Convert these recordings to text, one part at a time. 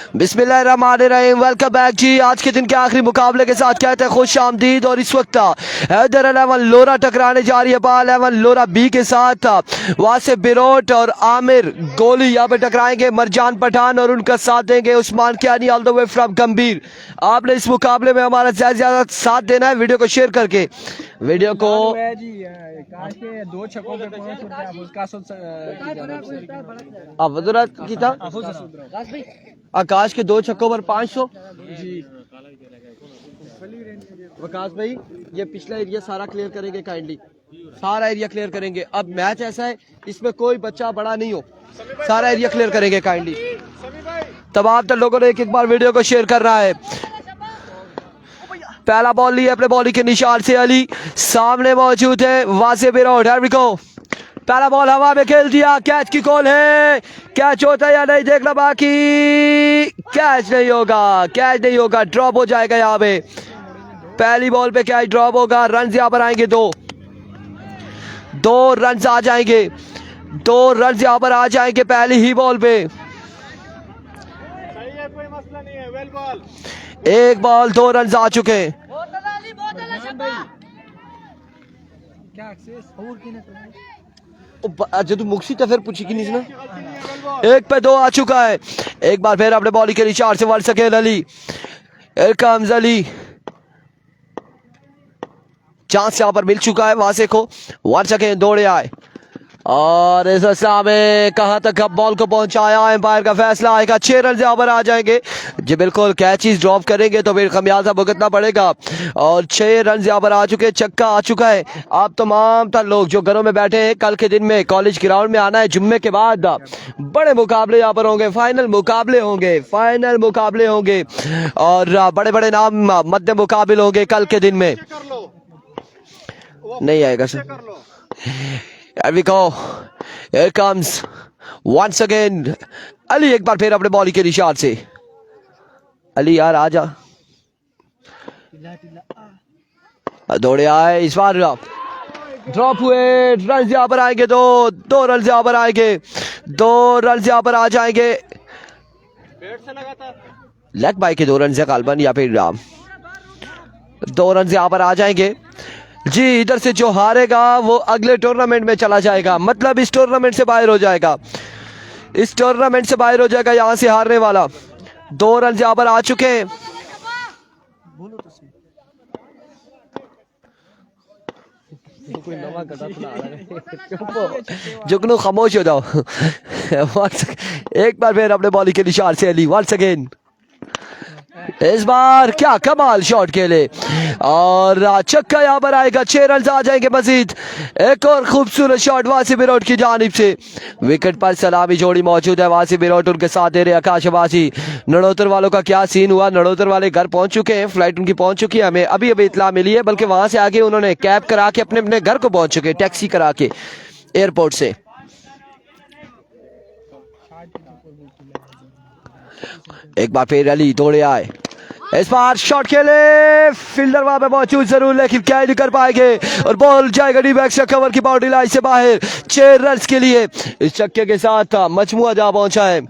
बिस्मिल्लाहिर्रहमानिर्रहीम। Welcome back जी। आज के दिन के आखिरी मुकाबले के साथ कहते हैं खुश आमदीद। और इस वक्त हैदर 11 लोरा टकराने जा रही है बाल 11 लोरा बी के साथ। वासिफ बिरोट और आमिर गोली यहाँ पे टकराएंगे। मरजान पठान और उनका साथ देंगे Usman Kiyani all the way from Gambhir. आपने इस मुकाबले में हमारा ज्यादा से ज्यादा साथ देना है वीडियो को शेयर करके। वीडियो को दो छक्कों पे की था आकाश के 2 छक्कों पर 500 जी। वकास भाई ये पिछला एरिया सारा क्लियर करेंगे काइंडली, सारा एरिया क्लियर करेंगे। अब मैच ऐसा है इसमें कोई बच्चा बड़ा नहीं हो, सारा एरिया क्लियर करेंगे काइंडली। तमाम तो लोगों ने एक बार वीडियो को शेयर कर रहा है। पहला बॉल लिया अपने बॉलिंग के निशान से अली, सामने मौजूद है वासिफ बिरोट। पहला बॉल हवा में खेल दिया, कैच की कॉल है। कैच होता है या नहीं देखना बाकी। कैच नहीं होगा, कैच नहीं होगा, ड्रॉप हो जाएगा यहाँ पे। पहली बॉल पे कैच ड्रॉप होगा। रन यहाँ पर आएंगे दो रन आ जाएंगे, 2 रन यहाँ पर आ जाएंगे पहली ही बॉल पे। कोई मसला नहीं है, वेल बॉल। एक बॉल 2 रन आ चुके हैं। तू मुक्सी तो फिर पूछी नहीं ना। 1 पे 2 आ चुका है। एक बार फिर अपने बॉलिंग के रिचार्ज से वन सकेल अली। अली चांस यहां पर मिल चुका है वासे को। 1 सेकेंड दौड़े आए और इस अवस्था में कहां तक बॉल को पहुंचाया, एम्पायर का फैसला आएगा। 6 रन यहाँ पर आ जाएंगे जी। बिल्कुल कैचेस ड्रॉप करेंगे तो फिर खमियाजा भुगतना पड़ेगा। और 6 रन यहाँ पर आ चुके, छक्का आ चुका है। आप तमाम तर लोग जो घरों में बैठे हैं, कल के दिन में कॉलेज ग्राउंड में आना है। जुम्मे के बाद बड़े मुकाबले यहाँ पर होंगे, फाइनल मुकाबले होंगे और बड़े बड़े नाम मध्य मुकाबले होंगे कल के दिन में। नहीं आएगा sir. Here we go. Here comes once again Ali. एक बार फिर अपने बॉलिंग के निशान से अली यार आजा। दौड़े आए, इस बार ड्रॉप हुए। रन यहाँ पर आएंगे दो रन यहाँ पर आएंगे, 2 रन यहाँ पर आ जाएंगे। लेग बाई के 2 रन से गालबन या फिर 2 रन यहाँ पर आ जाएंगे जी। इधर से जो हारेगा वो अगले टूर्नामेंट में चला जाएगा, मतलब इस टूर्नामेंट से बाहर हो जाएगा। यहां से हारने वाला। 2 रन यहां पर आ चुके हैं। जुगनू खामोश हो जाओ। एक बार फिर अपने बॉलिंग के निशान से अली। 1 सेकेंड इस बार क्या कमाल शॉट खेले और छक्का यहाँ पर आएगा। 6 रन आ जाएंगे मजीद। एक और खूबसूरत शॉट वासिफ बिरोट की जानिब से। विकेट पर सलामी जोड़ी मौजूद है। वासिफ बिरोट उनके साथ दे रहे आकाश अब्बासी। नड़ोतर वालों का क्या सीन हुआ, नड़ोतर वाले घर पहुंच चुके हैं, फ्लाइट उनकी पहुंच चुकी है। हमें अभी इतला मिली है, बल्कि वहां से आगे उन्होंने कैब करा के अपने अपने घर को पहुंच चुके, टैक्सी करा के एयरपोर्ट से। एक बार फिर अली दौड़े आए, इस बार शॉट खेले। फील्डर वहां पे मौजूद जरूर, लेकिन क्या नहीं कर पाएंगे और बॉल जाएगा डी बैक से कवर की बाउंड्री लाइन से बाहर। 6 रन के लिए इस छक्के के साथ मजमुआ जा पहुंचा है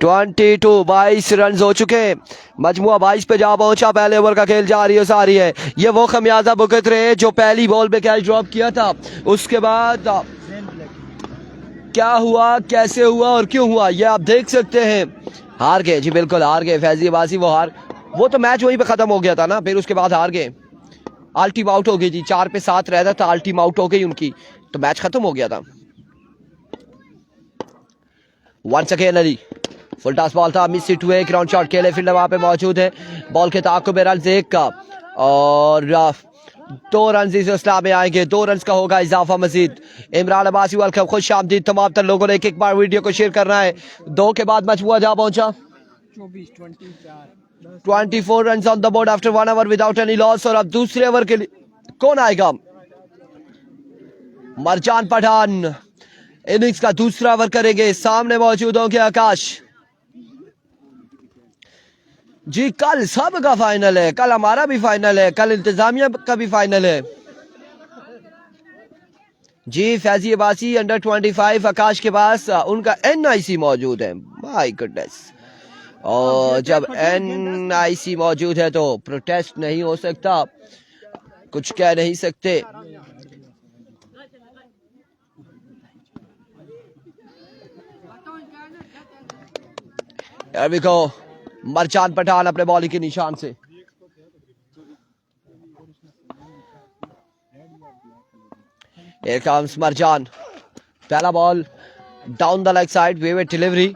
22 रन हो चुके हैं। मजमुआ 22 पे जा पहुंचा। पहले ओवर का खेल जारी है। ये वो खमियाजा भुगत रहे हैं जो पहली बॉल पे कैच ड्रॉप किया था। उसके बाद क्या हुआ, कैसे हुआ और क्यों हुआ, ये आप देख सकते हैं। हार गए जी, बिल्कुल हार गए। फैजी अब्बासी वो तो मैच वहीं पे खत्म हो गया था ना, फिर उसके बाद हार गए। ऑल टीम आउट हो गई जी, 4 पे 7 रहता था, ऑल टीम आउट हो गई उनकी, तो मैच खत्म हो गया था। 1 second Ali, full toss ball था, मिस हिट हुए। ग्राउंड शॉट खेले, फील्डर वहां पे मौजूद है। बॉल के ताक़ुब रन 1 का और 2 रन इस इस्लाम में आएंगे। 2 रन का होगा इजाफा मजीद। इमरान अब्बासी वेलकम, खुश आमदीद। तमाम तर लोगों ने एक बार वीडियो को शेयर करना है। 2 के बाद मजमुआ जा पहुंचा। 24 run on the board after 1 over without any loss. और अब दूसरे ओवर के लिए कौन आएगा? मरजान पठान इनिंग्स का दूसरा ओवर करेंगे। सामने मौजूद होंगे आकाश जी। कल सब का फाइनल है, कल हमारा भी फाइनल है, कल इंतजामिया का भी फाइनल है जी। फैजी अब्बासी अंडर 25 आकाश के पास उनका NIC मौजूद है। माय गुडनेस, और जब NIC मौजूद है तो प्रोटेस्ट नहीं हो सकता, कुछ कह नहीं सकते। Here we go. मरचान पठान अपने बॉलिंग के निशान से। Here comes मरचान, पहला ball down the leg side, वेवेट डिलीवरी।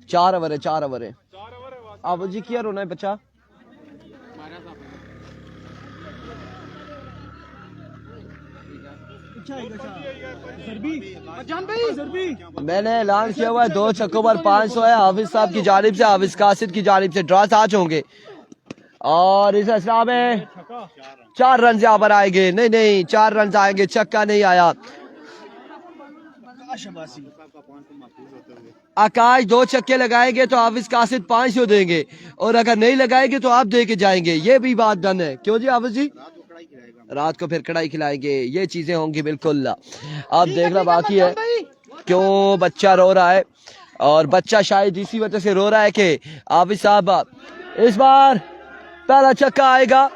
4 ओवर है, 4 ओवर है। अब जी क्या रोना है बच्चा? मैंने ऐलान किया हुआ है 2 छक्कों पर 500 है हाफिज साहब की जानिब से, हाफिज कासिद की जानिब से। ड्रॉ 7 होंगे और इस असला में 4 रन यहाँ पर आएंगे। नहीं 4 रन आएंगे, छक्का नहीं आया। आकाश 2 छक्के लगाएंगे तो हाफिज कासिद 500 देंगे, और अगर नहीं लगाएंगे तो आप दे के जाएंगे। ये भी बात डन है, क्यों जी हाफिज जी? रात को फिर कढ़ाई खिलाएंगे, ये चीजें होंगी बिल्कुल। अब देखना बाकी है क्यों बच्चा रो रहा है, और बच्चा शायद इसी वजह से रो रहा है कि हाफिज साहब इस बार पहला छक्का आएगा।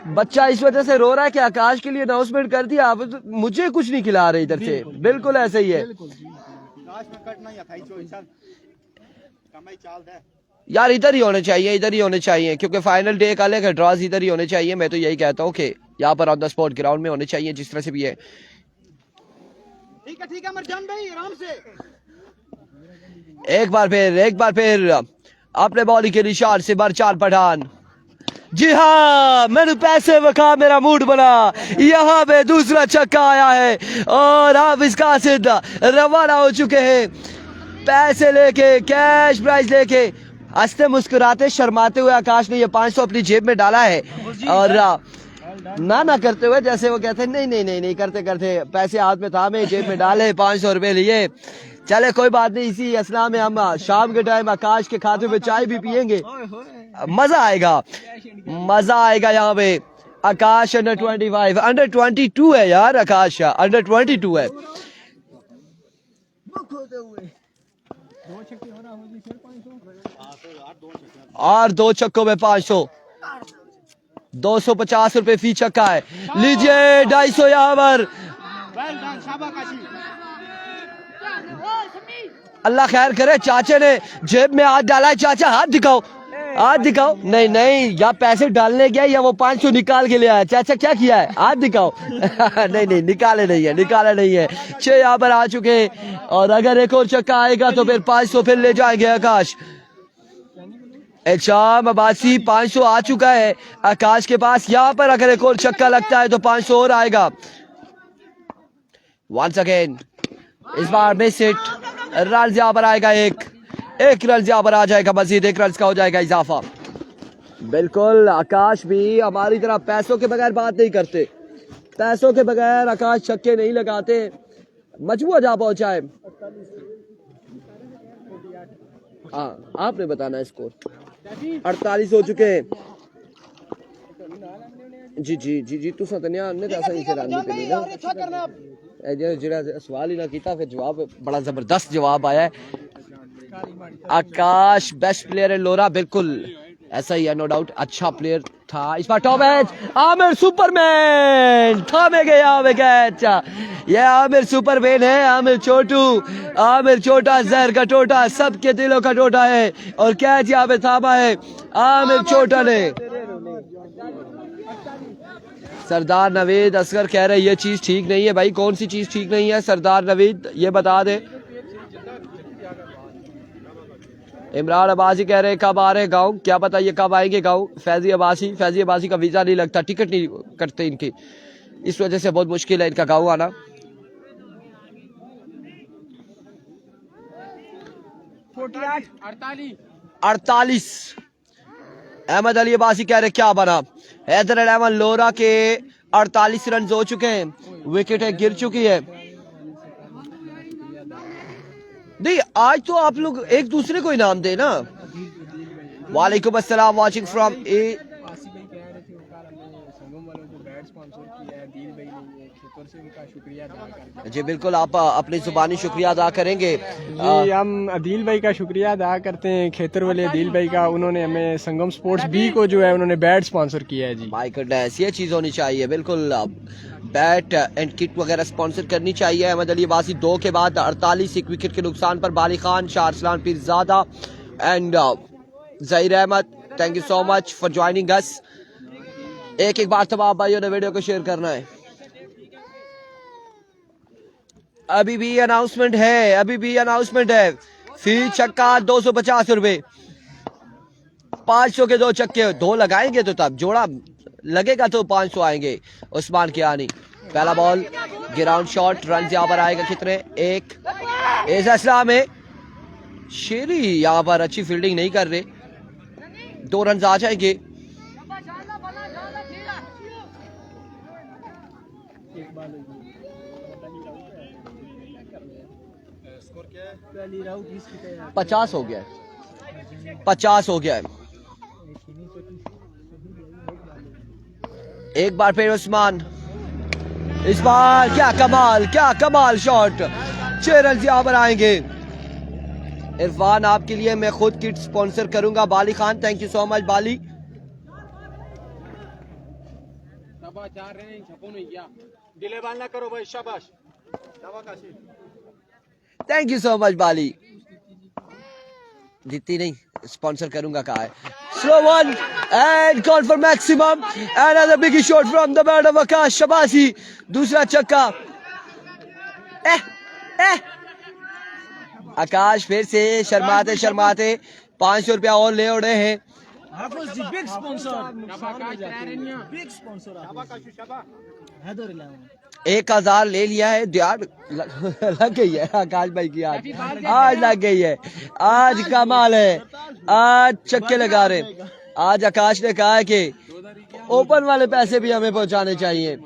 बच्चा इस वजह से रो रहा है कि आकाश के लिए अनाउंसमेंट कर दिया, आप मुझे कुछ नहीं खिला रहे इधर से। बिल्कुल ऐसे ही है यार, इधर ही होने चाहिए, इधर ही होने चाहिए, क्योंकि फाइनल डे का लेकर ड्रॉज इधर ही होने चाहिए। मैं तो यही कहता हूँ कि यहाँ पर ऑन द स्पॉट ग्राउंड में होने चाहिए, जिस तरह से भी है। ठीक है मरजान भाई, आराम से। एक बार फिर अपने बॉलिंग के निशान से मरचान पठान। जी हाँ, मैंने पैसे वखा मेरा मूड बना। यहाँ पे दूसरा छक्का आया है और हाफिज कासिद रवाना हो चुके हैं पैसे लेके, कैश प्राइज लेके। हंसते मुस्कुराते शर्माते हुए आकाश ने ये 500 अपनी जेब में डाला है, और ना करते हुए जैसे वो कहते हैं नहीं करते पैसे हाथ में थामे, जेब में डाले, 500 रुपए लिए। चले कोई बात नहीं, इसी असला में हम शाम के टाइम आकाश के खाते में चाय भी पियेंगे, मजा आएगा यहाँ पे। आकाश अंडर 25, अंडर 22 है यार, आकाश अंडर 22 है। और 2 छक्कों में 500, 250 रुपए फी छक्का है। लीजिए 250 यहाँ पर। अल्लाह खैर करे, चाचा ने जेब में हाथ डाला है। चाचा हाथ दिखाओ। नहीं, या पैसे डालने गया या वो 500 निकाल के ले आया। चाचा क्या किया है, हाथ दिखाओ। नहीं, निकाले नहीं है। 6 यहाँ पर आ चुके, और अगर एक और छक्का आएगा तो फिर 500 फिर ले जाएंगे आकाश। शाम अब्बासी 500 आ चुका है आकाश के पास। यहाँ पर अगर एक और छक्का लगता है तो 500 और आएगा। वंस अगेन, इस बार मिस हिट। रन यहाँ पर आएगा, एक रन यहाँ पर आ जाएगा, मजीद 1 रन का हो जाएगा इजाफा। बिल्कुल, आकाश भी हमारी तरह पैसों के बगैर बात नहीं करते। पैसों के बगैर आकाश छक्के नहीं लगाते। मजबूर जा पहुंचा है। हाँ, आपने बताना है स्कोर। 48 हो चुके हैं। जी तुसा तनिया ने ऐसा ही रानी पे ना जेड़ा सवाल ही ना किया, फिर जवाब बड़ा जबरदस्त जवाब आया है। आकाश बेस्ट प्लेयर है लोरा, बिल्कुल ऐसा ही है, नो डाउट। अच्छा प्लेयर था। इस बार टॉप एज आमिर सुपरमैन थामे गए आमिर कैच। ये आमिर सुपरमैन है, आमिर छोटा जहर का टोटा, सबके दिलों का टोटा है, और कैच यहाँ पे थामा है आमिर छोटा ने। सरदार नवीद असगर कह रहे ये चीज ठीक नहीं है। भाई कौन सी चीज ठीक नहीं है सरदार नवीद, ये बता दे। इमरान अब्बासी कह रहे कब आ रहे गांव, क्या पता ये कब आएंगे गांव। फैजी अब्बासी का वीजा नहीं लगता, टिकट नहीं करते इनकी, इस वजह से बहुत मुश्किल है इनका गांव आना। 48 अहमद अली अब्बासी कह रहे क्या बना। हैदर अली लोरा के 48 रन हो चुके हैं, विकेटें गिर चुकी है। नहीं, आज तो आप लोग एक दूसरे को इनाम दे ना। वालेकुम अस्सलाम, वाचिंग फ्रॉम ए। शुक्रिया अदा करते हैं। जी बिल्कुल, आप अपनी जुबानी शुक्रिया अदा करेंगे। जी, हम अदील भाई का शुक्रिया अदा करते हैं, खेतर वाले अदील भाई का। उन्होंने हमें संगम स्पोर्ट्स बी को जो है उन्होंने बैट स्पॉन्सर किया है। जी माय गुडनेस, ये चीज़ होनी चाहिए बिल्कुल। बैट एंड किट वगैरह स्पॉन्सर करनी चाहिए। अहमद अली अब्बासी 2 के बाद 48, 1 विकेट के नुकसान पर Bali Khan, Shah Arsalan Pirzada and Zaheer Ahmed, thank you so much for joining us. एक बार तमाम भाइयों ने वीडियो को शेयर करना है। अभी भी अनाउंसमेंट है, फी छक्का 250 रुपए, 500 के 2 चक्के, 2 लगाएंगे तो तब जोड़ा लगेगा तो 500 आएंगे। उस्मान कियानी, पहला बॉल, ग्राउंड शॉट, रन यहाँ पर आएगा कितने? 1। एजा इस्लाम है, शेरी यहाँ पर अच्छी फील्डिंग नहीं कर रहे, 2 रन आ जाएंगे। स्कोर क्या है? 50 हो गया है, 50 हो गया है। एक बार फिर उस्मान, इस बार क्या कमाल शॉट, 6 रन यहाँ पर आएंगे। इरफान, आपके लिए मैं खुद किट स्पॉन्सर करूंगा। Bali Khan, thank you so much Bali. Delay ball ना करो भाई, शाबाश। Thank you so much Bali. जीती नहीं, स्पॉन्सर करूंगा कहा है। Slow one and gone for maximum, another big shot from the bat of Akash शबासी, दूसरा छक्का। आकाश फिर से शर्माते 500 रुपया और ले उड़े हैं। बिग स्पॉन्सर 1000 ले लिया है यार, लग गई है आकाश भाई की आज लग गई है। आज कमाल है, आज चक्के लगा रहे। आज आकाश ने कहा है कि ओपन वाले पैसे भी हमें पहुंचाने चाहिए।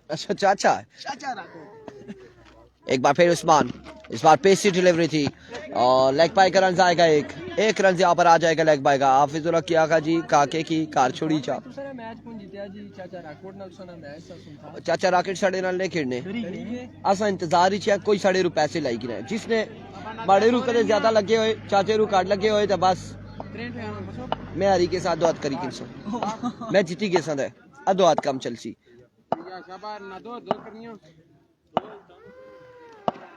अच्छा चाचा एक बार फिर उस्मान, इस बार पेसी डिलीवरी थी और लेग बाय का रन आएगा। एक रन यहाँ पर आ जाएगा लेग बाय का। हाफिजुल्लाह किया का जी काके की कार छोड़ी चा चाचा राकेट साढ़े नाल ने खेड़ने असा इंतजार ही है, कोई साढ़े रू पैसे लाई गिना जिसने बड़े रू कदे ज्यादा लगे हुए, चाचे रू काट लगे हुए तो बस मैं हरी के साथ दो हाथ करी किनसो मैं जीती के साथ है अदो हाथ कम चलसी।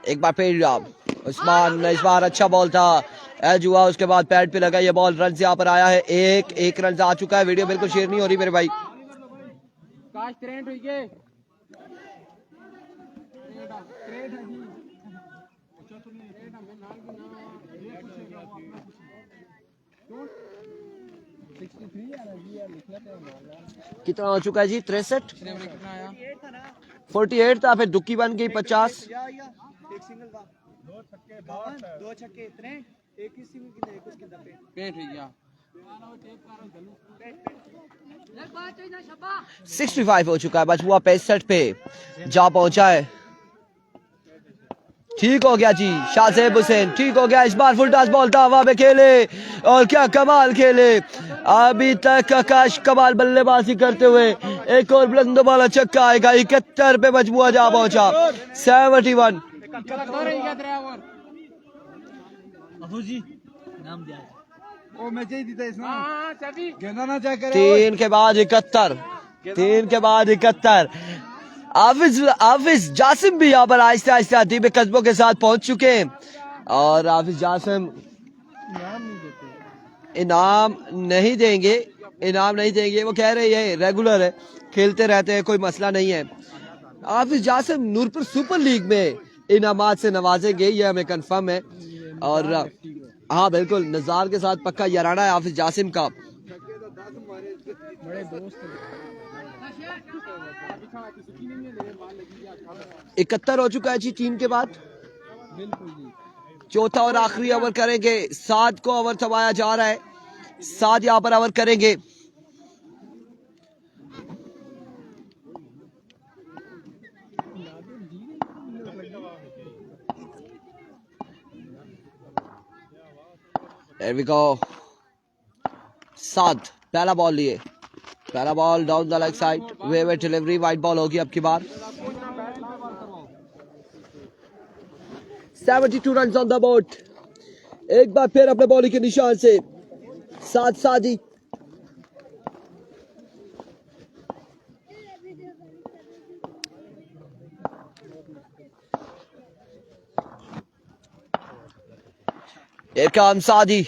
एक बार फिर उस्मान, इस बार अच्छा बॉल था, एज हुआ, उसके बाद पैड पे लगा ये बॉल, रन यहाँ पर आया है। एक रन आ चुका है। वीडियो बिल्कुल शेयर नहीं हो रही मेरे भाई। कितना हो चुका है जी? 63, 48 था, फिर दुक्की बन गई 50। एक सिंगल था, 2 छक्के इतने, एक ही सिंगल की एक उसके दफे पेट हो गया। 65 हो चुका है, बस हुआ 65 पे जा पहुंचा है। ठीक हो गया जी, शाहजेब हुसैन ठीक हो गया। इस बार फुल टॉस बॉल था, हवा में खेले और क्या कमाल खेले। अभी तक आकाश कमाल बल्लेबाजी करते हुए एक और बुलंद वाला छक्का आएगा। 71 पे मजबूआ जा पहुंचा। 71 3 के बाद 71, 3 के बाद 71। हाफिज जासिम भी यहाँ पर आहिस्ते आहिस्ते अदीब कस्बों के साथ पहुंच चुके हैं और हाफिज जासिम इनाम नहीं देंगे, वो कह रहे हैं रेगुलर है, खेलते रहते हैं, कोई मसला नहीं है। हाफिज जासिम नूरपुर सुपर लीग में इनामात से नवाजेंगे, ये हमें कंफर्म है। और हाँ बिल्कुल, नज़ार के साथ पक्का याराना है हाफिज जासिम का। बड़े दोस्त 71 हो चुका है जी 3 के बाद। बिल्कुल जी, चौथा और आखिरी ओवर करेंगे। 7 को ओवर थमाया जा रहा है, 7 यहाँ पर ओवर करेंगे। There we go. 7 पहला बॉल लिए, पहला ball down the leg side, वेव डिलीवरी, वाइड बॉल होगी अब की बार। 72 रन ऑन द बोर्ड। एक बार फिर अपने बॉलिंग के निशान से सादी। सादी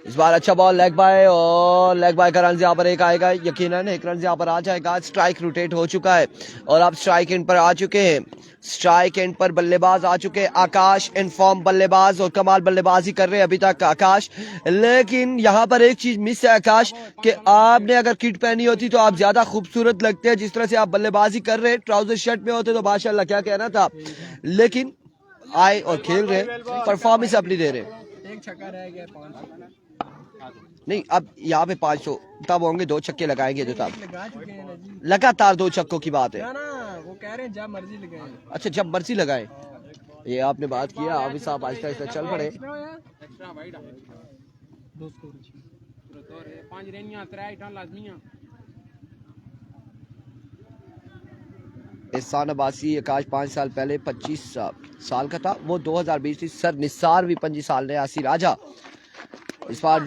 इस बार अच्छा बॉल लेग बाय, और लेग बाय का रन यहाँ पर एक आएगा, यकीनन एक रन यहाँ पर आ जाएगा। स्ट्राइक रोटेट हो चुका है और आप स्ट्राइक एंड पर आ चुके हैं। स्ट्राइक एंड पर बल्लेबाज आ चुके हैं आकाश, इनफॉर्म बल्लेबाज, और कमाल बल्लेबाजी कर रहे हैं अभी तक आकाश। लेकिन यहाँ पर एक चीज मिस है आकाश, कि आपने अगर किट पहनी होती तो आप ज्यादा खूबसूरत लगते हैं। जिस तरह से आप बल्लेबाजी कर रहे हैं, ट्राउजर शर्ट में होते तो माशाल्लाह क्या कहना था, लेकिन आए और खेल रहे, परफॉर्मेंस अपनी दे रहे। एक छक्का रह गया, 5 नहीं, अब यहाँ पे 500 तब होंगे, 2 छक्के लगाएंगे तो तब लगा चुके हैं ना जी। लगातार 2 छक्कों की बात है ना वो कह रहे हैं जब मर्जी लगाएं। अच्छा, जब मर्जी लगाए, ये आपने बात किया। अभी साहब आहिस्ता आहिस्ता चल पड़े। एहसान अब्बासी आकाश 5 साल पहले 25 साल का था, वो 2020 थी। सर निसार भी 25 साल ने। आसी राजा इस बार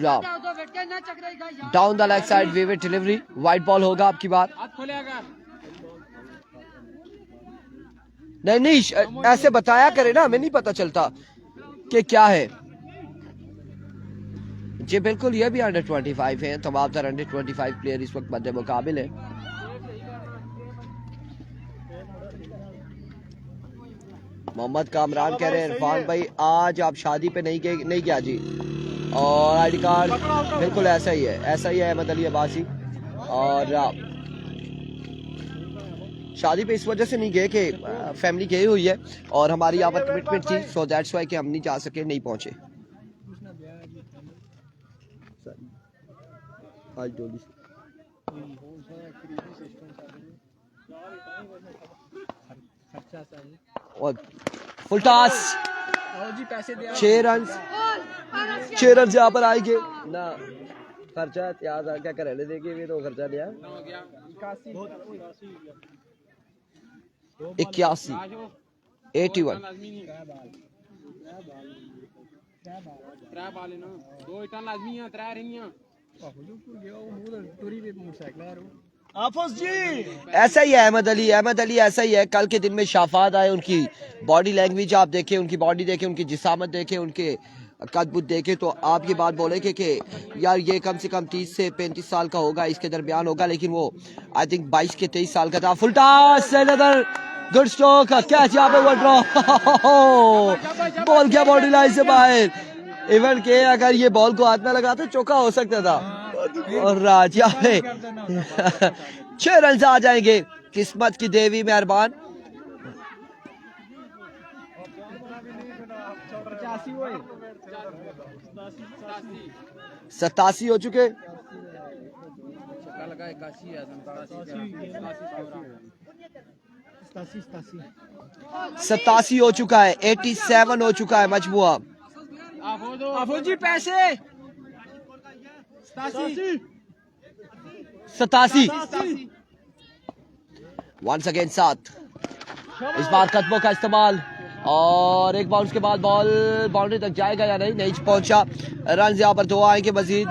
डाउन द लेग साइड, वेव डिलीवरी, वाइड बॉल होगा आपकी बार। नहीं ऐसे बताया करे ना, हमें नहीं पता चलता कि क्या है जी। बिल्कुल, ये भी अंडर 25 है, तमाम तरह अंडर 25 प्लेयर इस वक्त मद्दे मुकाबिल है। मोहम्मद कामरान कह रहे हैं इरफान भाई आज आप शादी पे नहीं गया जी, और आईडी कार्ड बिल्कुल ऐसा ही है अहमद अली अब्बासी। और शादी पे इस वजह से नहीं गए कि फैमिली गई हुई है और हमारी यहाँ पर कमिटमेंट थी, सो दैट्स वाई कि हम नहीं जा सके, नहीं पहुंचे। और फुल टॉस, 6 रन यहाँ पर आएंगे ना। खर्चा याद आ क्या करे देखे भी तो खर्चा लिया 81 81 ऐसा ही है अहमद अली ऐसा ही है। कल के दिन में शाफात आए, उनकी बॉडी लैंग्वेज आप देखें, उनकी बॉडी देखें, उनकी जिसामत देखें, उनके कदबुद देखें, तो आप ये बात बोले कि यार ये कम से कम 30 से 35 साल का होगा, इसके दरमियान होगा, लेकिन वो आई थिंक 22 के 23 साल का था। Full toss, another good stroke, catch यहाँ पे ड्रॉ, बॉल क्या बॉडी लाइन से बाहर। इवन के अगर ये बॉल को हाथ में लगा तो चौका हो सकता था, और राजा पे 6 रन आ जाएंगे। किस्मत की देवी मेहरबान। 87 हो चुके, 87 हो चुका है, 87 हो चुका है मजमुआ। जी पैसे 87 वंस अगेन 7। इस बार कदमों का इस्तेमाल, और एक बाउंस के बाद बॉल बाउंड्री तक जाएगा या नहीं, नहीं पहुंचा। रन यहाँ पर 2 आएंगे मजीद।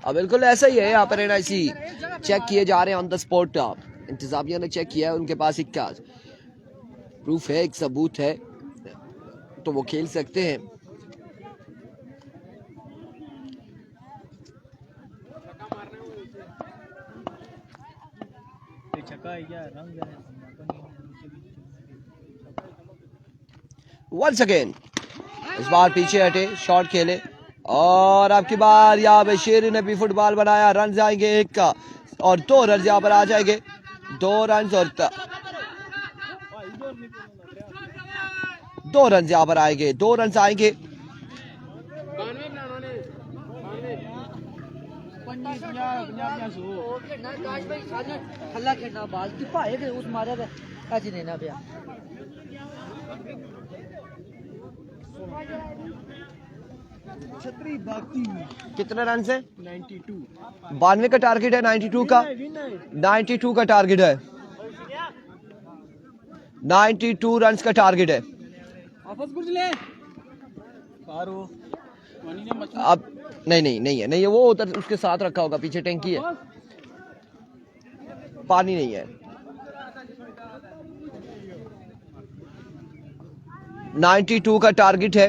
अब बिल्कुल ऐसा ही है, यहाँ पर एनआईसी चेक किए जा रहे हैं ऑन द स्पॉट। इंतजामिया ने चेक किया है, उनके पास एक प्रूफ है, एक सबूत है, तो वो खेल सकते हैं। वंस अगेन इस बार पीछे हटे, शॉट खेले, और अब की बार यहाँ पे शेर ने भी फुटबॉल बनाया। रन जाएंगे 1 का, और 2 रन यहाँ पर आ जाएंगे, 2 रन और 2 रन यहाँ पर आएंगे, 2 रन आएंगे। ਉਹ ਖੇਡਣਾ ਕਾਸ਼ ਭਾਈ ਸਾਜਣ ਹੱਲਾ ਖੇਡਣਾ ਬਾਲ ਕਿ ਭਾਏ ਕਿ ਉਸ ਮਾਰਿਆ ਤੇ ਅੱਜ ਨਹੀਂ ਨਾ ਪਿਆ छतरी बाकी कितने रन से 92 92 का टारगेट है 92 का 92 का टारगेट है 92 रन का टारगेट है वापस गुर्ज ले पारो अब नहीं है वो उधर उसके साथ रखा होगा पीछे टैंकी है पानी नहीं है 92 का टारगेट है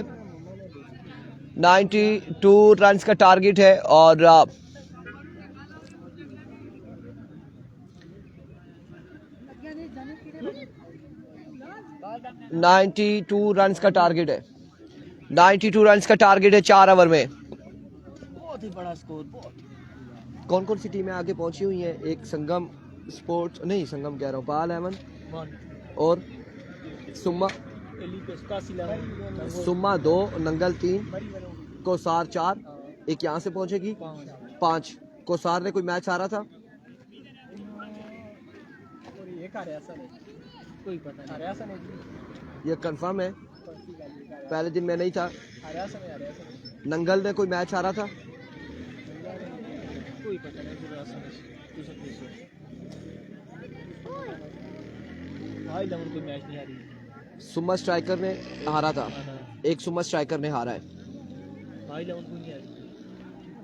92 रन्स का टारगेट है और 92 रन्स का टारगेट है 92 रन्स का टारगेट है 4 ओवर में। बहुत ही बड़ा स्कोर बहुत कौन कौन सी टीमें आगे पहुंची हुई हैं? एक संगम स्पोर्ट्स नहीं संगम कह रहा हूँ पाल अहमद और सुम्मा 2 नंगल 3 कोसार 4 एक यहाँ से पहुंचेगी 5 कोसार ने कोई मैच हारा था कोई पता नहीं ये कंफर्म है पहले दिन में नहीं था नंगल ने कोई मैच हारा था कोई पता नहीं कोई मैच नहीं हारी सुम्मा स्ट्राइकर ने हारा था एक सुम्मा स्ट्राइकर ने हारा है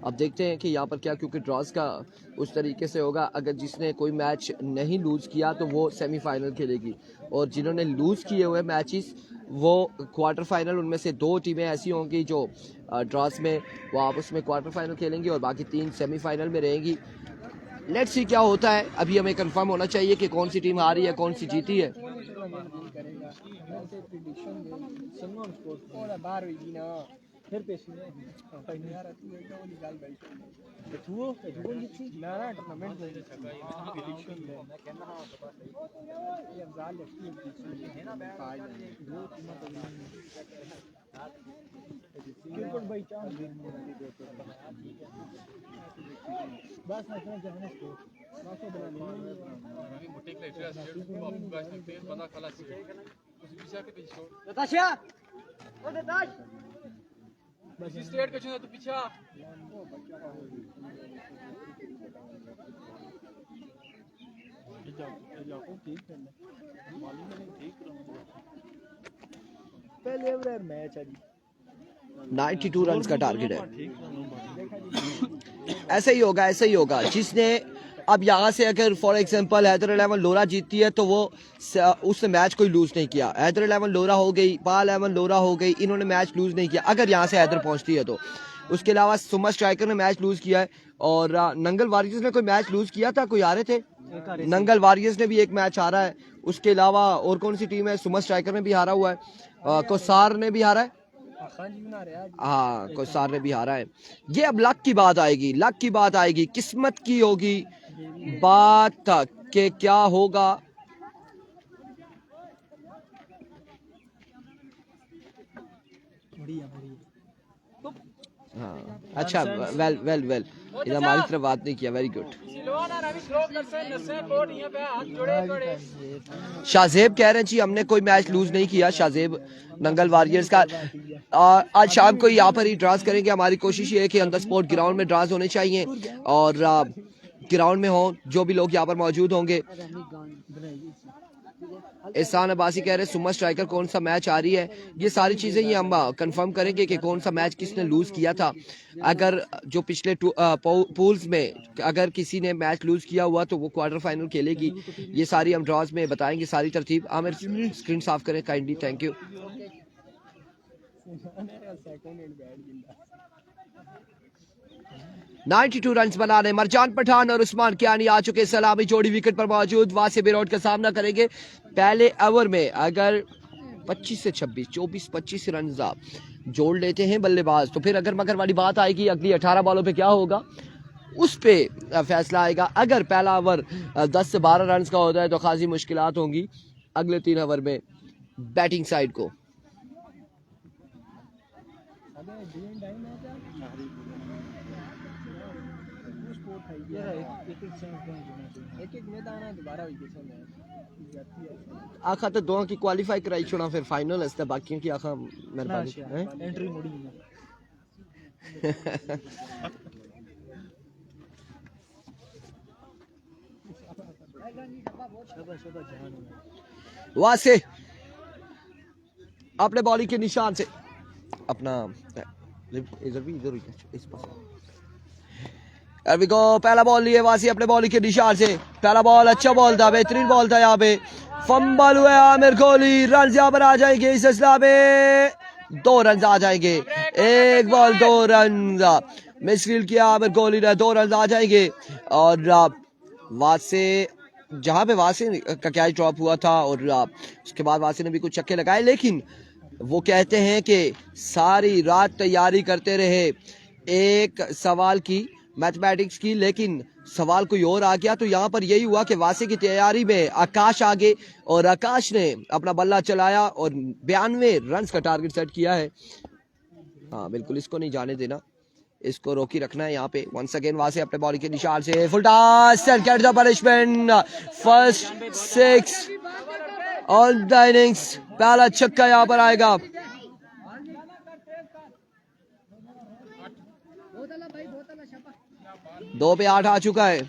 अब देखते हैं कि यहाँ पर क्या क्योंकि ड्रॉज का उस तरीके से होगा अगर जिसने कोई मैच नहीं लूज़ किया तो वो सेमीफाइनल खेलेगी और जिन्होंने लूज़ किए हुए मैचेस वो क्वार्टर फाइनल उनमें से 2 टीमें ऐसी होंगी जो ड्रॉज में वो आपस में क्वार्टर फाइनल खेलेंगी और बाकी 3 सेमीफाइनल में रहेंगी। लेट्स सी क्या होता है अभी हमें कंफर्म होना चाहिए कि कौन सी टीम हारी है कौन सी जीती है। फिर पेश नहीं यार तू एकदम वाली गाल बैठ तो तू जीती ना टूर्नामेंट में प्रेडिक्शन ले मैं कहना हां पता नहीं ये अफजाल लगती है ना दो टीम क्रिकेट भाई चांस बस मैं जहां को बाकी बनाने मोटे के लिए आप गाइस सकते हैं बंदा खलास उस पीछे के पीछे नताशा ओ नताश बस स्टेट के छुना तू पीछे पहले ओवर मैच है 92 रन का टारगेट है। ऐसे ही होगा जिसने अब यहाँ से अगर फॉर एग्जांपल हैदर-11 लोरा जीतती है तो वो उसने मैच कोई लूज नहीं किया। हैदर-11 लोरा हो गई पाल-11 लोरा हो गई इन्होंने मैच लूज नहीं किया अगर यहाँ से हैदर पहुँचती है तो। उसके अलावा सुमा स्ट्राइकर ने मैच लूज किया है और नंगल वॉरियर्स ने कोई मैच लूज किया था कोई हारे थे नंगल वॉरियर्स ने भी एक मैच हारा है। उसके अलावा और कौन सी टीम है सुमा स्ट्राइकर ने भी हारा हुआ है कोसार ने भी हारा है हाँ कोसार ने भी हारा है। ये अब लक की बात आएगी किस्मत की होगी बात के क्या होगा। हाँ अच्छा वेल इधर हमारी तरफ बात नहीं किया वेरी गुड। शाहजेब कह रहे हैं जी हमने कोई मैच लूज नहीं किया। शाहजेब नंगल वॉरियर्स का आज शाम को यहाँ पर ही ड्रास करेंगे। हमारी कोशिश ये है कि अंदर स्पोर्ट ग्राउंड में ड्रास होने चाहिए और ग्राउंड में हो जो भी लोग यहाँ पर मौजूद होंगे। एहसान अब्बासी कह रहे हैं सुमा स्ट्राइकर कौन सा मैच आ रही है। ये सारी चीज़ें ये हम कंफर्म करेंगे कि कौन सा मैच किसने लूज़ किया था। अगर जो पिछले पूल्स में अगर किसी ने मैच लूज़ किया हुआ तो वो क्वार्टर फाइनल खेलेगी। ये सारी हम ड्रॉज में बताएंगे सारी तरतीब। आमिर स्क्रीन साफ करें काइंडली थैंक यू। 92 रन बनाने मरजान पठान और उस्मान कियानी आ चुके। सलामी जोड़ी विकेट पर मौजूद वासे बिरोड का सामना करेंगे। पहले ओवर में अगर 25 से 26 24-25 रन जोड़ लेते हैं बल्लेबाज तो फिर अगर मगर वाली बात आएगी अगली 18 बॉलों पे क्या होगा उस पे फैसला आएगा। अगर पहला ओवर 10 से 12 रन का होता है तो खासी मुश्किलात होंगी अगले 3 ओवर में बैटिंग साइड को। एक मैदान है दोबारा विकेशन है जाती है आखा तो दो की क्वालीफाई कराई छोड़ा फिर फाइनल है बाकी की आखा मेहरबानी हैं एंट्री मुड़ी है वहां से अपने बॉलिंग के निशान से अपना इधर भी इधर इस पास पहला बॉल लिए वासी अपने बॉलिंग के निशान से पहला बॉल अच्छा बॉल था बेहतरीन बॉल था यहाँ पे फंबल हुआ आमिर कोहली रन यहाँ पर आ जाएंगे इस सिलसिला में 2 रन आ जाएंगे एक बॉल 2 रन मिसफील्ड किया आमिर कोहली ने 2 रन आ जाएंगे और वासे जहां पे वासी का कैच ड्रॉप हुआ था और उसके बाद वासी ने भी कुछ छक्के लगाए लेकिन वो कहते हैं कि सारी रात तैयारी करते रहे एक सवाल की मैथमेटिक्स की लेकिन सवाल कोई और आ गया तो यहाँ पर यही हुआ कि वासी की तैयारी में आकाश आ गए और आकाश ने अपना बल्ला चलाया और 92 रन का टारगेट सेट किया है। हाँ बिल्कुल इसको नहीं जाने देना इसको रोकी रखना है यहाँ पे वंस अगेन वासी अपने बॉलिंग के निशान से full toss and get the punishment first 6 on the innings पहला छक्का यहाँ पर आएगा 2 पे 8 आ चुका है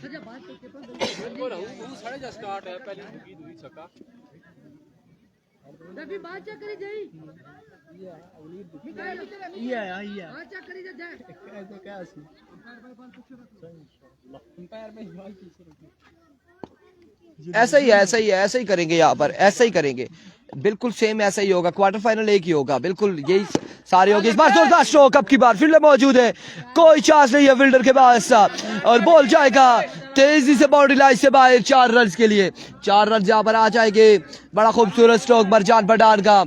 ऐसा ही ऐसा ही करेंगे यहाँ पर ऐसा ही करेंगे बिल्कुल सेम ऐसा ही होगा क्वार्टर फाइनल एक ही होगा बिल्कुल यही सारे होगी इस बार जोरदार स्ट्रोक अब की बार फील्डर मौजूद है कोई चांस नहीं है फील्डर के पास और बॉल जाएगा तेजी से बाउंड्री लाइन से बाहर 4 रन के लिए 4 रन यहाँ पर आ जाएंगे बड़ा खूबसूरत स्ट्रोक मरजान पठान का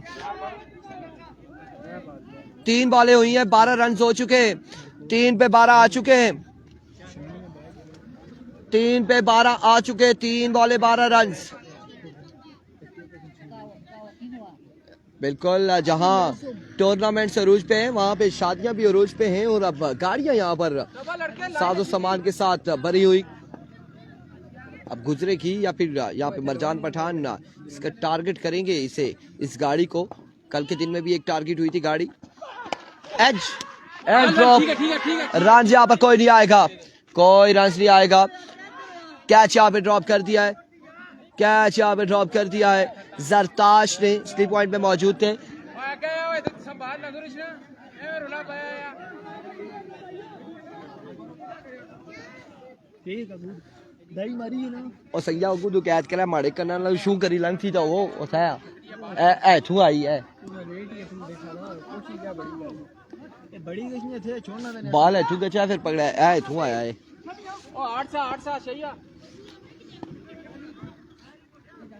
3 बॉलें हुई हैं 12 रन हो चुके 3 पे 12 आ चुके हैं 3 पे 12 आ चुके 3 बॉले 12 रन बिल्कुल जहां टूर्नामेंट अरूज पे है वहां पे शादियां भी अरूज पे हैं और अब गाड़ियां यहाँ पर साजो सामान के साथ भरी हुई अब गुजरेगी या फिर यहाँ पे मरजान पठान इसका टारगेट करेंगे इसे इस गाड़ी को कल के दिन में भी एक टारगेट हुई थी गाड़ी एज ड्रॉप रन यहाँ पर कोई नहीं आएगा कोई रन नहीं आएगा कैच यहाँ पे ड्रॉप कर दिया है कैच यहाँ पे ड्रॉप कर दिया है जरताश ने स्लिप पॉइंट पे मौजूद थे और सैया को तो कैच करा माड़े करना ला शू करी लंग थी तो वो उठाया ए थू आई है बाल है थू गचा फिर पकड़ा है थू आया है ओ 8 सा सैया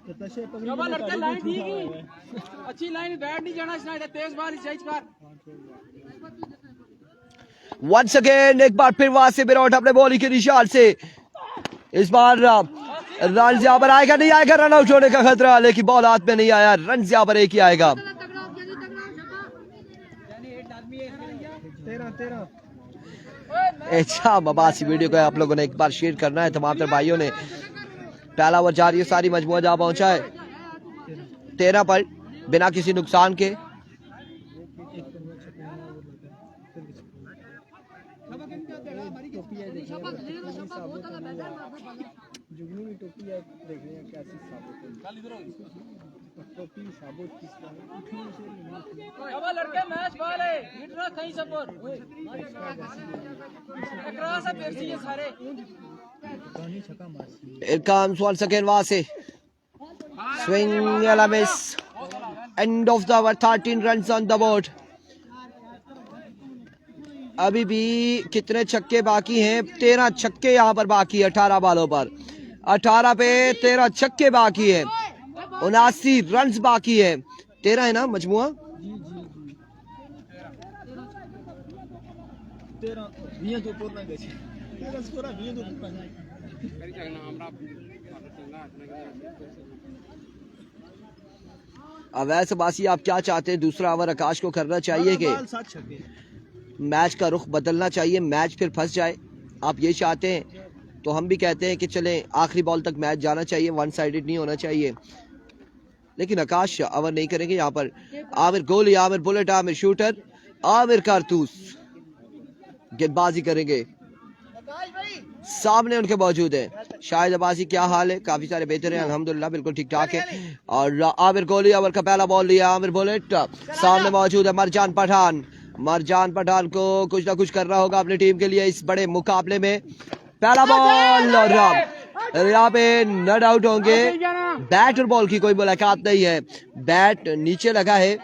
लाइन ठीक है अच्छी लाइन बैट नहीं जाना इसने तेज बाल सही कर वंस अगेन एक बार फिर वहां से विराट अपने बॉलिंग के निशान से इस बार रन यहाँ पर आएगा नहीं आएगा रन आउट होने का खतरा लेकिन बॉल हाथ में नहीं आया रन यहाँ पर एक ही आएगा 13 अच्छा मबासी वीडियो को आप लोगों ने एक बार शेयर करना है तमाम तरह भाइयों ने पहला ओवर जारी सारी मजमुआ जहाँ पहुंचा है 13 पर बिना किसी नुकसान के लड़के मैच बाल है हिट रहा कहीं सपोर्ट सारे It comes once again Vase. Swing and a miss. End of the over 13 runs on the board. अभी भी कितने छक्के बाकी हैं 13 छक्के यहाँ पर बाकी है 18 बालों पर 18 पे 13 छक्के बाकी है 79 रन बाकी है 13 है ना मजमुआ अवैस बासी आप क्या चाहते हैं दूसरा ओवर आकाश को करना चाहिए कि मैच का रुख बदलना चाहिए मैच फिर फंस जाए आप ये चाहते हैं तो हम भी कहते हैं कि चलें आखिरी बॉल तक मैच जाना चाहिए, वन साइडेड नहीं होना चाहिए, लेकिन आकाश ओवर नहीं करेंगे। यहाँ पर आमिर गोली, आमिर बुलेट, आमिर शूटर, आमिर कारतूस गेंदबाजी करेंगे। सामने उनके मौजूद है शाहिद अब्बासी। क्या हाल है? काफी सारे बेहतर हैं अल्हम्दुलिल्लाह, बिल्कुल ठीक ठाक है। और आमिर गोली, ओवर का पहला बॉल लिया आमिर बुलेट। सामने मौजूद है मरजान पठान। मरजान पठान को कुछ ना कुछ करना होगा अपनी टीम के लिए इस बड़े मुकाबले में। पहला बॉल और यहाँ पे नॉट आउट होंगे। बैट और बॉल की कोई मुलाकात नहीं है, बैट नीचे लगा है,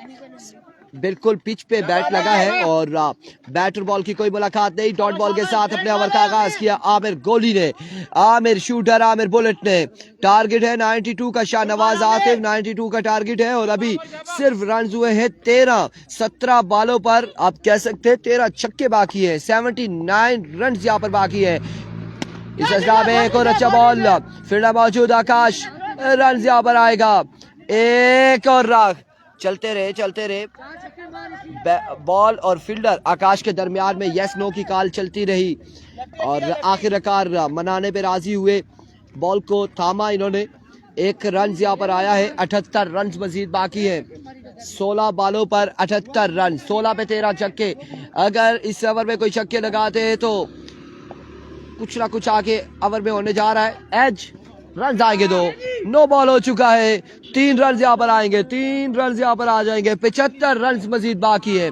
बिल्कुल पिच पे बैट लगा है और बैट और बॉल की कोई मुलाकात नहीं। डॉट बॉल के साथ अपने ओवर का आगाज किया आमिर गोली ने, आमिर शूटर, आमिर बुलेट ने। टारगेट है 92 का, शाहनवाज आतिफ 92 का टारगेट है और अभी सिर्फ रन हुए हैं 13। 17 बॉलों पर आप कह सकते हैं 13 छक्के बाकी है, 79 रन यहाँ पर बाकी है। इस अवस्था में एक और अच्छा बॉल, फील्डर मौजूद आकाश, रन यहाँ पर आएगा, एक और रन। चलते रहे बॉल और फील्डर आकाश के दरमियान में यस नो की कॉल चलती रही और आखिरकार मनाने पे राजी हुए, बॉल को थामा इन्होंने। एक रन यहाँ पर आया है, 78 रन मजीद बाकी है। 16 बॉलों पर 78 रन, 16 पे 13 छक्के। अगर इस ओवर में कोई छक्के लगाते हैं तो कुछ ना कुछ आगे ओवर में होने जा रहा है। एज रन आएंगे, 2 नो बॉल हो चुका है, 3 रन यहाँ पर आएंगे, 3 रन यहाँ पर आ जाएंगे। 75 रन मजीद बाकी है,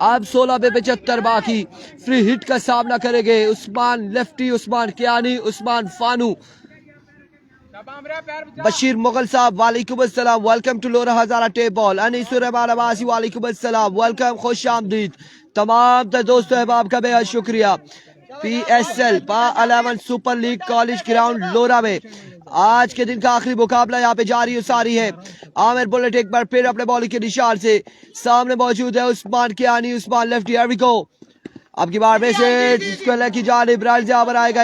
अब 16 पे 75 बाकी। फ्री हिट का सामना करेंगे उस्मान लेफ्टी, उस्मान कियानी, उस्मान फानू। बशीर मुगल साहब वालेकुम अस्सलाम, welcome to Lora Hazara tape ball. Anisur Rahman Abbasi वालेकुम अस्सलाम, वेलकम, खुश आमदीद। तमाम दोस्तों अहबाब का बेहद शुक्रिया। PSL पा 11 सुपर लीग कॉलेज ग्राउंड लोरा में आज के दिन का आखिरी मुकाबला यहाँ पे जारी उसारी है। आमिर बुलेट एक बार फिर अपने बॉलिंग के निशान से सामने मौजूद है Usman Kiyani, Usman lefty. Here we go, अब की बार में से की जानिब रन यहाँ पर आएगा,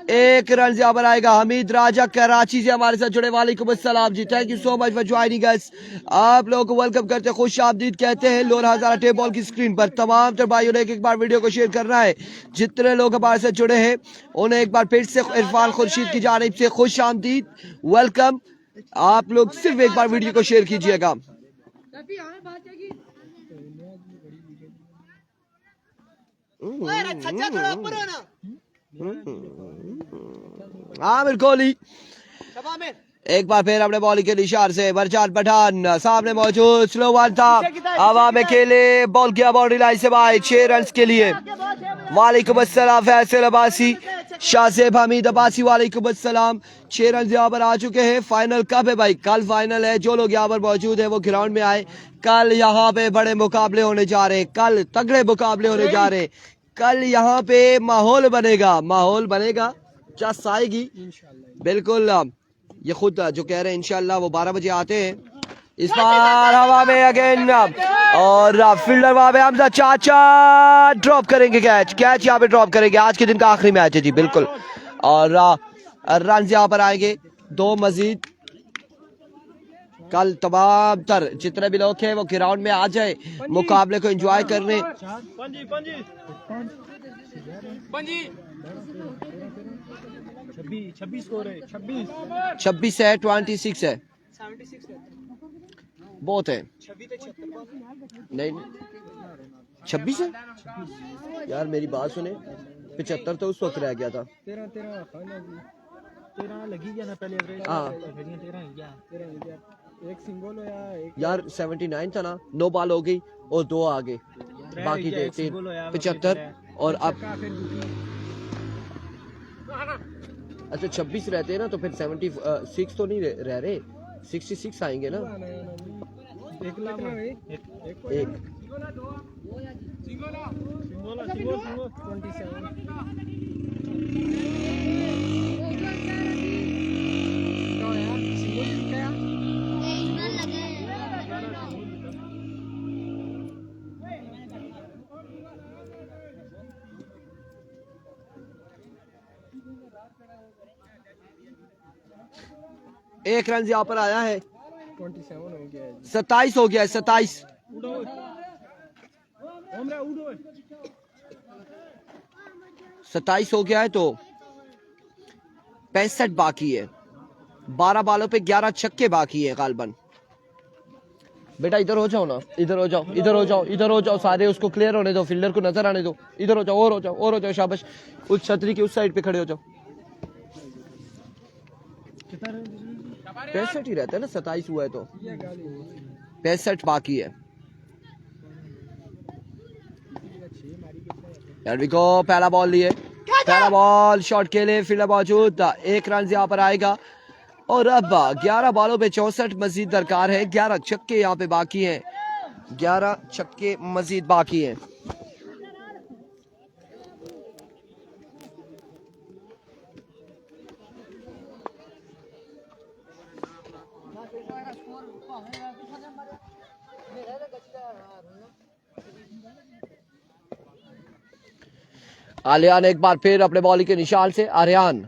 एक रन यहाँ पर आएगा। हमीद राजा कराची से हमारे साथ जुड़े, वालेकुम अस्सलाम जी, thank you so much for joining us. आप लोगों को वेलकम करते हैं, खुश आमदीद कहते हैं लोरा हजारा टेप बॉल की स्क्रीन पर। तमाम तर भाइयों ने एक बार वीडियो को शेयर करना है। जितने लोग हमारे साथ जुड़े हैं उन्हें एक बार फिर से इरफान खुर्शीद की जानिब से खुश आमदीद, वेलकम। आप लोग सिर्फ एक बार वीडियो को शेयर कीजिएगा। आमिर कोहली एक बार फिर अपने बॉलिंग के निशान से। मरजान पठान सामने मौजूद, स्लो वन था, हवा में खेले, बॉल किया बाउंड्री लाइन से बाहर, 6 रन के लिए। वालेकुम अस्सलाम फैसल अब्बासी, शाहजेब हमीद अब्बासी वालेकुम अस्सलाम। 6 रन यहाँ पर आ चुके हैं। फाइनल कब है भाई? कल फाइनल है। जो लोग यहाँ पर मौजूद है वो ग्राउंड में आए। कल यहाँ पे बड़े मुकाबले होने जा रहे हैं, कल तगड़े मुकाबले होने जा रहे हैं। कल यहाँ पे माहौल बनेगा, जस आएगी बिल्कुल। ये खुद जो कह रहे हैं इंशाल्लाह वो 12 बजे आते हैं। इस बार हवा में अगेन और फील्डर वहां पे हमजा चाचा ड्रॉप करेंगे, कैच यहाँ पे ड्रॉप करेंगे। आज के दिन का आखिरी मैच है जी, बिल्कुल। और रन यहाँ पर आएंगे 2 मजीद। कल तमाम तर जितने भी लोग हैं वो ग्राउंड में आ जाए मुकाबले को एंजॉय करने। 26 स्कोर है, 26 है, 26 है, बहुत है। नहीं 26 है यार, मेरी बात सुने, 75 तो उस वक्त रह गया था। 13 लगी गया ना पहले एवरेज। हाँ 13 एक सिंगल हो या यार 79 था ना, 9 बॉल हो गई और 2 आगे, बाकी थे 75 और अब अच्छा 26 रहते हैं ना तो फिर 76 तो नहीं रह रहे, 66 आएंगे ना। एक एक रन यहाँ पर आया है। 27 हो गया है, 27 27 हो गया है। तो 65 बाकी है। 12 बालों पे 11 छक्के बाकी है गालबन। बेटा इधर हो जाओ ना, इधर हो जाओ, इधर हो जाओ, इधर हो जाओ, सारे उसको क्लियर होने दो, फील्डर को नजर आने दो। इधर हो जाओ, और हो जाओ, और हो जाओ, शाबाश। उस छतरी की उस साइड पे खड़े हो जाओ। 65 ही रहता है ना, 27 हुआ है तो 65 बाकी है। Here we go, पहला बॉल लिए, पहला बॉल शॉट के लिए फील्डर मौजूद, 1 रन यहाँ पर आएगा। और अब 11 बॉलों पे 64 मजीद दरकार है। 11 छक्के यहाँ पे बाकी हैं, 11 छक्के मजीद बाकी हैं। आलियान एक बार फिर अपने बॉलिंग के निशान से, आर्यन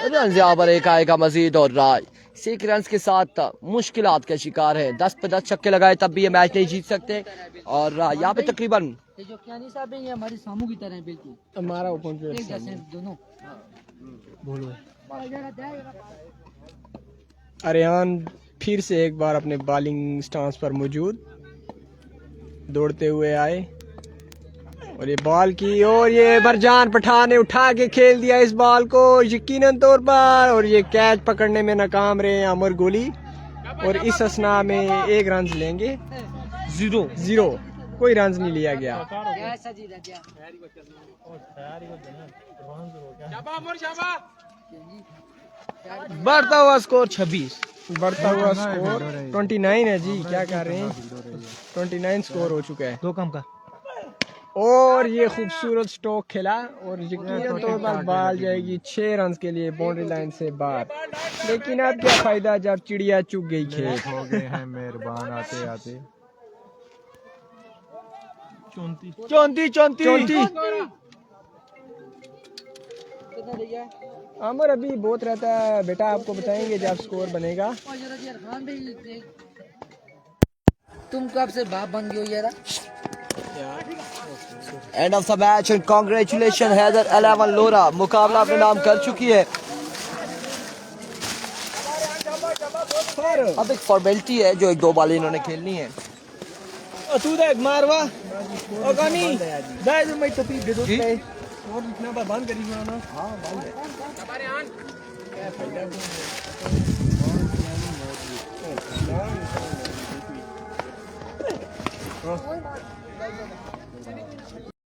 रन यहाँ पर एक आएगा मजीद। और राय 6 रन के साथ मुश्किलात का शिकार है। 10 पे 10 छक्के लगाए तब भी ये मैच नहीं जीत सकते। और यहाँ पे तकरीबन ये जो कियानी साहब है ये हमारे सामू की तरह है, बिल्कुल हमारा ओपन एक जैसे हैं दोनों। बोलो। आर्यन फिर से एक बार अपने बॉलिंग स्टांस पर मौजूद, दौड़ते हुए आए और ये बॉल की, और ये बरजान पठान ने उठा के खेल दिया इस बॉल को यकीनन तौर पर। और ये कैच पकड़ने में नाकाम रहे अमर गोली, और इस असना में 1 रन लेंगे। 0 कोई रन नहीं लिया गया। बढ़ता हुआ स्कोर 26, बढ़ता हुआ स्कोर 29 है जी, क्या कर रहे हैं, 29 स्कोर हो चुका है। 2 कम का। और ये खूबसूरत स्ट्रोक खेला और यकीनन तौर पर बॉल जाएगी 6 रन के लिए बाउंड्री लाइन से बाहर। लेकिन अब क्या फायदा जब चिड़िया चुग गई खेत। हो गए हैं मेहरबान आते आते। 34 अमर अभी बहुत रहता है बेटा, आपको बताएंगे जब स्कोर बनेगा। तुम कब से बाप बन गए हो यार? End of the match and congratulation Haider 11 Lora मुकाबला अपने नाम कर चुकी है। अब एक फॉर्मेलिटी है जो 1-2 बॉल इन्होंने खेलनी है। तू देख मारवा ओ गानी दे जो मैं टोपी दे दो और लिखना बंद करी ना। हां बंद है हमारे आन क्या फायदा।